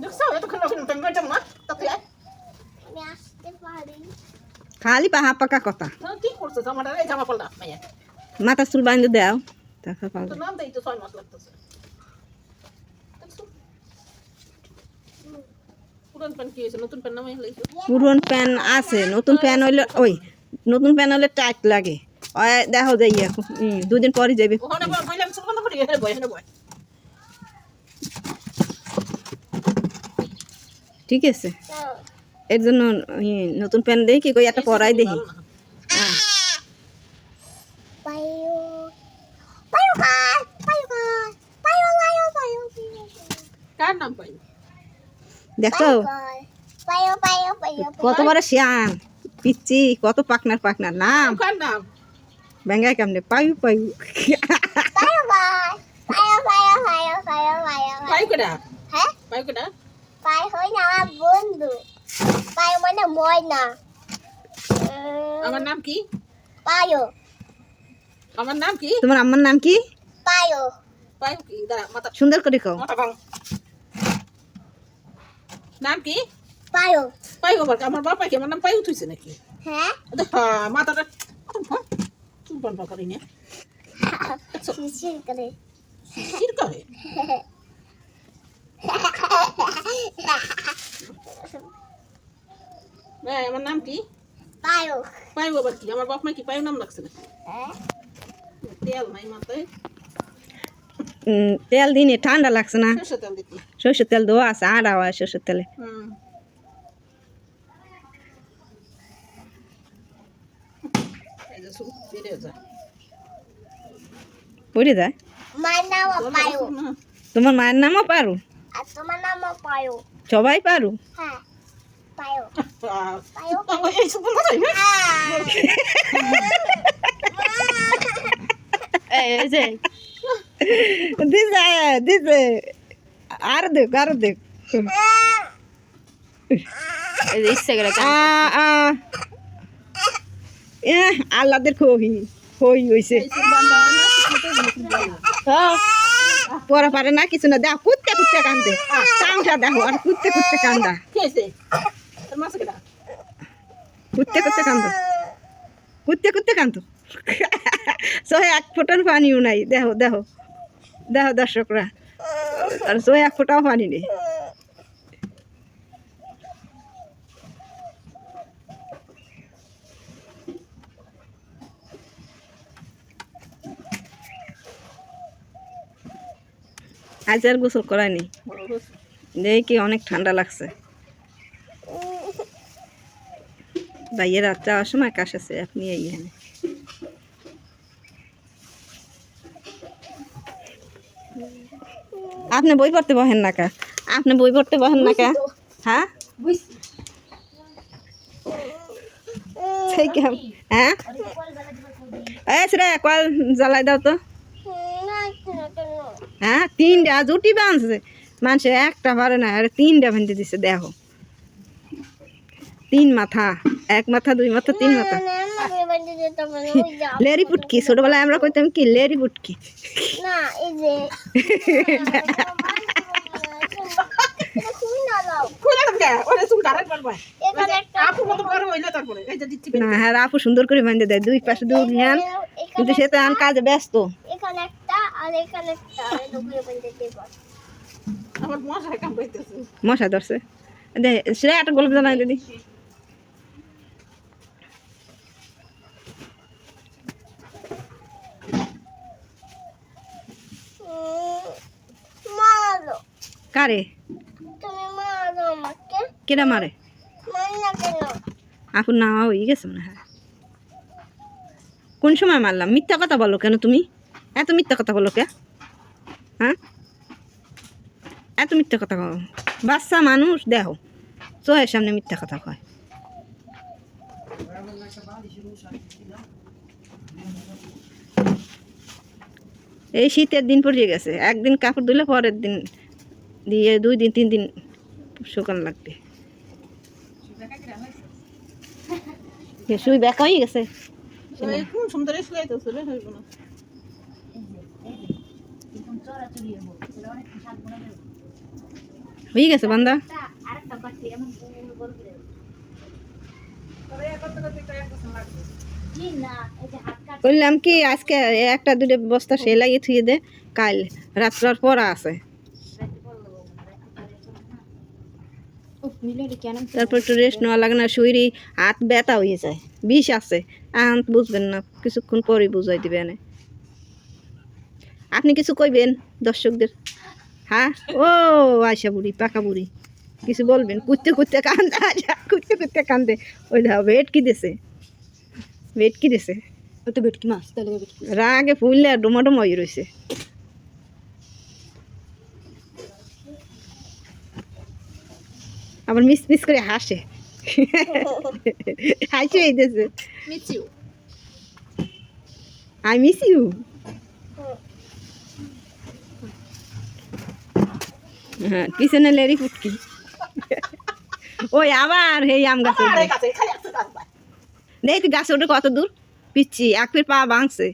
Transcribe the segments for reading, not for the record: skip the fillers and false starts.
দেখছো এতক্ষণ ওখানে তুমি ম্যাডাম না তাতে আমি আসতে পারি খালি পাহা পাকা কথা কি করছো আমার এই জামা পড়লা মাইয়া মাথা চুল বাঁধে দাও তারপর তো পালবে নাম দেই তো 6 মাস লাগতেছে দেখছো পুরান প্যান্ট কি হয়েছে নতুন প্যান্ট নামাই হইছে পুরন প্যান আছে নতুন প্যান হইলে ওই নতুন প্যান হলে টাইট লাগে ওই দেখো যাই এখন দুদিন পরে যাবে ওখানে বইলাম চুল বন্ধ করি এখানে বই ঠিক আছে এর জন্য নতুন প্যান দেই কি কই একটা পরাই দেখি পায়ো পায়ো পায়ো পায়ো পায়ো পায়ো কার নাম পাই দেখো পায়ো পায়ো পায়ো কত বড় শিয়ান পিচ্ছি কত পাকনার পাকনার নাম কার নাম ব্যাঙ্গাই কেমনে পায়ু পায়ু পায়ো পায়ো পায়ো পায়ো পায়ো পায়ো পাই কেডা হ্যাঁ পাই কেডা পায় হই না আমার বন্ধু পায় মানে ময়না আমার নাম কি পায়ো আমার নাম কি তোমার আম্মার নাম কি পায়ো পাই কি দাঁড়া মাথা সুন্দর করে কও মাথা ভাঙ নাম কি পায়ো পাই আমার বাবা কি আমার নাম পাই উঠেছে নাকি হ্যাঁ মাথাটা চুল বন্ধ করি না শিশির করে শির করে আমার নাম কি পায়ো পাই আবার কি আমার বাপ মা কি পাই নাম লাগছে না হ্যাঁ তেল নাই মাথায় তেল দিনে ঠান্ডা লাগছে না সরষে তেল দিতি সর্ষের তেল দেওয়া আছে আড়া হয় সর্ষের তেলে এই যে সুপ বেড়ে যায় পড়ে যায় মার নাম পায়ো তোমার মায়ের নামও পারু আর তোমার নাম পায়ো সবাই পারু হ্যাঁ পায়ো এই সুপ বলা যায় না এই যে দিছে দিছে আর দেখ ইচ্ছে করে আল্লাদের খই হইছে পরে পারে না কিছু না দেখো কুত্তে কুত্তে কান্দে চাংটা দেখো আর কুত্তে কুত্তে কান্দা কি হয়েছে তোর মাছ কেডা কুত্তে কুত্তে কান্দো কুত্তে কুত্তে কান্দো সহে এক ফোঁটার পানিও নাই দেখো দেখো দেখো দর্শকরা আর সহে এক ফোঁটাও পানি নেই আজ আর গোসল করায়নি দেখি অনেক ঠান্ডা লাগছে ভাইয়ের রাত যাওয়ার সময় কাশ আছে আপনি এইখানে আপনি বই পড়তে বহেন না কা আপনি বই পড়তে বহেন না কা হ্যাঁ সেই কেমন হ্যাঁ রে কল জ্বালাই দাও তো হ্যাঁ 3টা জুটি বাঁধছে মানুষের একটা পারে না আরে 3টা বেঁধে দিছে দেখো 3 মাথা 1 মাথা 2 মাথা 3 মাথা লেরি পুটকি ছোটবেলায় আমরা কইতাম কি লেরি পুটকি না এই যে না হ্যাঁ আপু সুন্দর করে বেঁধে দেয় 2 পাশে 2 জ্ঞান কিন্তু সে তো আন কাজে ব্যস্ত এখানে একটা আর এখানে একটা দুপুরে বন্ধে দেব আমার মশা কামড়াইতেছে মশা ধরছে দে সেটা একটা গল্প জানাই দিদি মারো কারে তুমি মারো আমাকে কেডা মারে মারনা কেন আপুর না হয়ে গেছে মনে হয় কোন সময় মারলাম মিথ্যা কথা বলো কেন তুমি এত মিথ্যা কথা বলো কে হ্যাঁ এত মিথ্যা কথা কও বাচ্চা মানুষ দেখো চোখের সামনে মিথ্যা কথা কয় এই শীতের দিন পড়িয়ে গেছে একদিন কাপড় ধুলে পরের দিন দিয়ে 2 দিন 3 দিন শুকান লাগবে শুই ব্যাক হয়ে গেছে কোন সুন্দর শুকাইতেছে রে হইব না হয়ে গেছে বান্দা। আরেকটা কাটতে এমন বড় করে তবে এ করতে করতে তো 1 বছর লাগবে। জি না এই যে হাত কাট বললাম কি আজকে একটা দুটো বস্তা সেলাই থুয়ে দে, কাল রাত্রার পরা আছে। উফ মিলে কেন তারপর একটু রেস্ট নেওয়া লাগে না, শরীরে হাত ব্যথা হয়ে যায়, বিষ আছে। এখন বুঝবেন না, কিছুক্ষণ পরে বুঝাই দিবে এনে। আপনি কিছু কইবেন দর্শকদের? হ্যাঁ, ও আয়সা বুড়ি, পাকা বুড়ি, কিছু বলবেন? কুত্তে কুত্তে কান্দে, আয়সা কুত্তে কুত্তে কান্দে। ওই দেখো ভেট কি দিছে, ভেট কি দিছে, ওই তো ভেটকি মাছ, তাহলে ভেটকি রাগে ফুললে ডোমাডোম হয়ে রয়েছে। আবার মিস মিস করে হাসে, হাসি হইতেছে। মিচিও আই মিস ইউ। হ্যাঁ, পিছনে লেরি ফুটকি। ওই আবার এই আম গাছ আরে কাছে খালি একটা গাছ পায়। দেখ গাছ ওটা কত দূর পিচ্ছি, এক ফের পা ভাঙছে,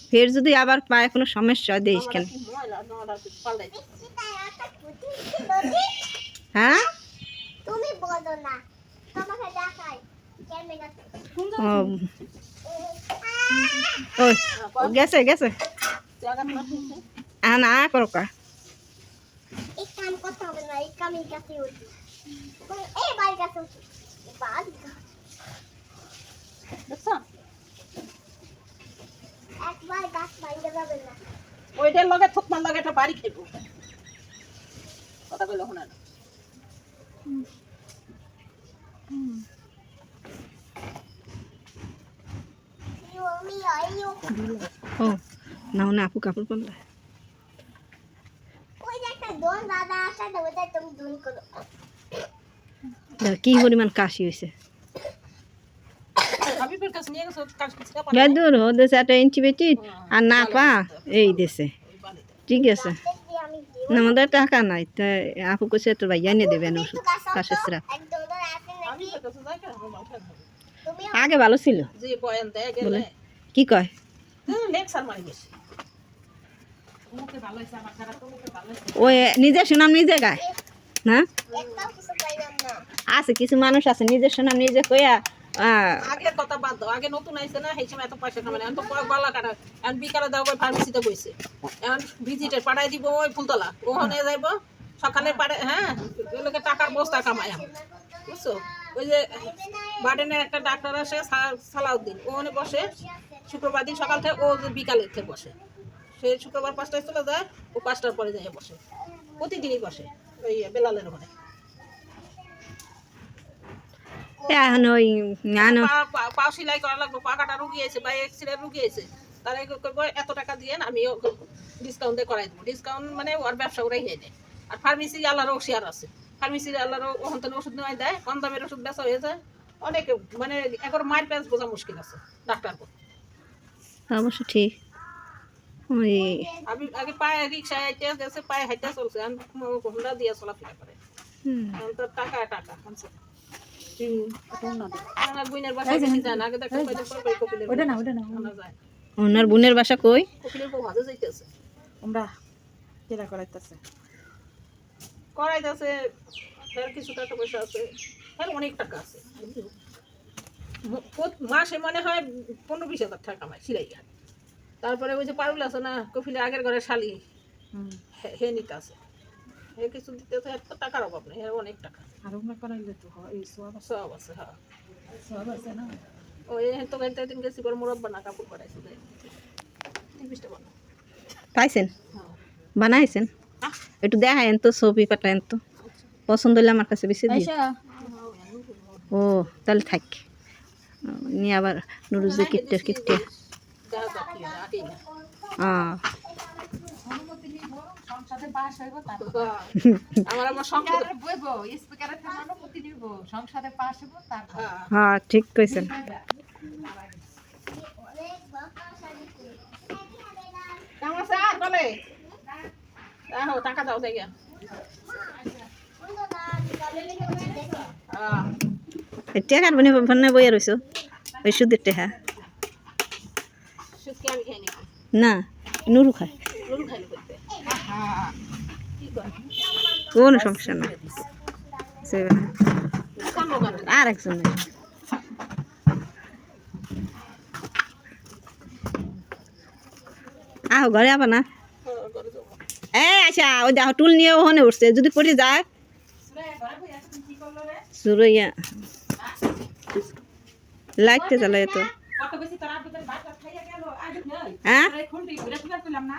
ফের যদি আবার পায়ে কোনো সমস্যা হয় দেখিস কেন। কি ময়লা নোংরা কিছু পাল্টাই। হ্যাঁ, তুমি বলো না তোমাকে দেখাই ক্যামেরা ও ওই গেছে গেছে। জায়গা মারতেছে। না করো কা, এই কাম করতে হবে না এই কামের কাছে উঠি এই বাড়ি কাছে উঠি বাড়ি দেখছো? একবার গাছ ভাঙতে যাবে না ওইটার লগে থুকমার লগে একটা বাড়ি খাইবো। কথা কইলো শোনা না। ও নাও না আপু কাপড় পরলে। ওই যে একটা দোন দাদা আছে তো ওটা তুমি দোন করো কি পরিমাণ কাশি হয়েছে। হাবিবের কাছে নিয়ে গেছো কাজ কিছু পারে। দূর হতেছে একটা অ্যান্টিবায়োটিক আর না পা এই দেশে, ঠিক আছে। আমি না আমাদের টাকা নাই, তাই আপু কাছে তো ভাই এনে দেবেন ওষুধ কাশের সিরাপ। এক দোন আছে নাকি হাবিবের কাছে যাই কেন আমার মাথা ধরে। তুমি আগে ভালো ছিল, যে বয়ান দেয় বলে গেলে কি কয়, লেকচার মারি গেছে। মুখে ভালো হইছে আমার খারাপ, মুখে ভালো হইছে। ওই নিজের সুনাম নিজে গায় না। একটাও কিছু পাইলাম না আছে কিছু মানুষ আছে নিজের সুনাম নিজে কইয়া আগের কথা বাদ দাও, আগে নতুন আইছে না সেই সময় এত পয়সা কামাই এখন তো গলা কাটা। এখন বিকালে দাও ওই ফার্মেসিতে বইছে, এখন ভিজিটে পাঠাই দিব ওই ফুলতলা, ওখানে যাইব সকালে পাড়ে। হ্যাঁ ওগুলোকে টাকার বস্তা কামাই আমি, বুঝছো? ওই যে বার্ডেনের একটা ডাক্তার আসে সালাউদ্দিন, ওখানে বসে শুক্রবার দিন সকাল থেকে, ও যে বিকালের থেকে বসে। সে শুক্রবার 5টায় চলে যায়, ও 5টার পরে যাই বসে, প্রতিদিনই বসে ওই বেলালের ওখানে। এখন ওই জানো পা সেলাই করা লাগবে, পা কাটা রুগী আছে বা এক্সরে রুগী আছে, তারা করবো এত টাকা দিয়ে আমি ডিসকাউন্টে করাই দেবো। ডিসকাউন্ট মানে ওর ব্যবসা ওরাই নিয়ে নেয়। আর ফার্মেসি আল্লাহরও শেয়ার আছে, ফার্মেসির আল্লাহরও ওখান থেকে ওষুধ নেওয়াই দেয়, কম দামের ওষুধ বেচা হয়ে যায়। অনেকে মানে একবার মায়ের প্যাঁচ বোঝা মুশকিল আছে ডাক্তার। অবশ্য ঠিক। ওই আমি আগে পায়ে রিক্সায় হাইটে গেছে, পায়ে হাইটে চলছে, হুন্ডা দিয়ে চলাফেরা করে। এখন তো টাকা টাকা আনছে। আমার বোনের বাসায় গেছি যায় না, আগে দেখতে পাইলে কপিলের ওটা না ওটা না ওখানে যায়। ওনার বোনের বাসা কই? কপিলের বউ হাজে যাইতেছে, আমরা কেনা করাইতেছে করাইতেছে। এর কিছু টাকা পয়সা আছে, এর অনেক টাকা আছে। মাসে মনে হয় 15-20 হাজার টাকা কামায় সিলাইয়া। তারপরে ওই যে পারুল আছে না কপিলের আগের ঘরে শালি, হে নিতে আছে, হে কিছু দিতেছে। এত টাকার অভাব নেই, এর অনেক টাকা আর আমরা করাইলে তো হয় এই সব সব আছে। হ্যাঁ সব আছে না ওই তো গাড়িতে দিন গেছি করে মুরব্বা না কাপড় করাইছে 20টা বানা। পাইছেন হ্যাঁ বানাইছেন? একটু দেখায়েন তো, ছবি পাঠায়েন তো, পছন্দ হলে আমার কাছে বেশি দিও। ও তাহলে থাক, নিয়ে আবার নুরুজে কিপটে কিপটে। দেখা যাক কি হয়, আগেই না। সংসারে পাস হইব তারপর আমার সংসার। বইব স্পিকারে থামানো প্রতি নিব সংসারে পাস হইব তারপর হ্যাঁ হ্যাঁ ঠিক কইছেন। অনেক বাবা শাড়ি কেমন আছে আর বলে দেখো টাকা দাও দেখে। টেকার বনে বনে বইয়া রইছো ওই সুদের টেহা সুদকে আমি খাই নাকি? না, নুরু খায়, নুরু খাইলে করতে কি করে? কোনো সমস্যা না। কামড় করে। আর একজন নেই। আহ ঘরে আবার না আচ্ছা ওই দেখো টুল নিয়ে ওখানে উঠছে যদি পড়ে যায় সুরইয়া লাইটতে চালাই তো কত বেশি তারা ভিতরে ভাত খাইয়া গেল আজ নয় হ্যাঁ খুন্ডি ঘুরে ফিরে পেলাম না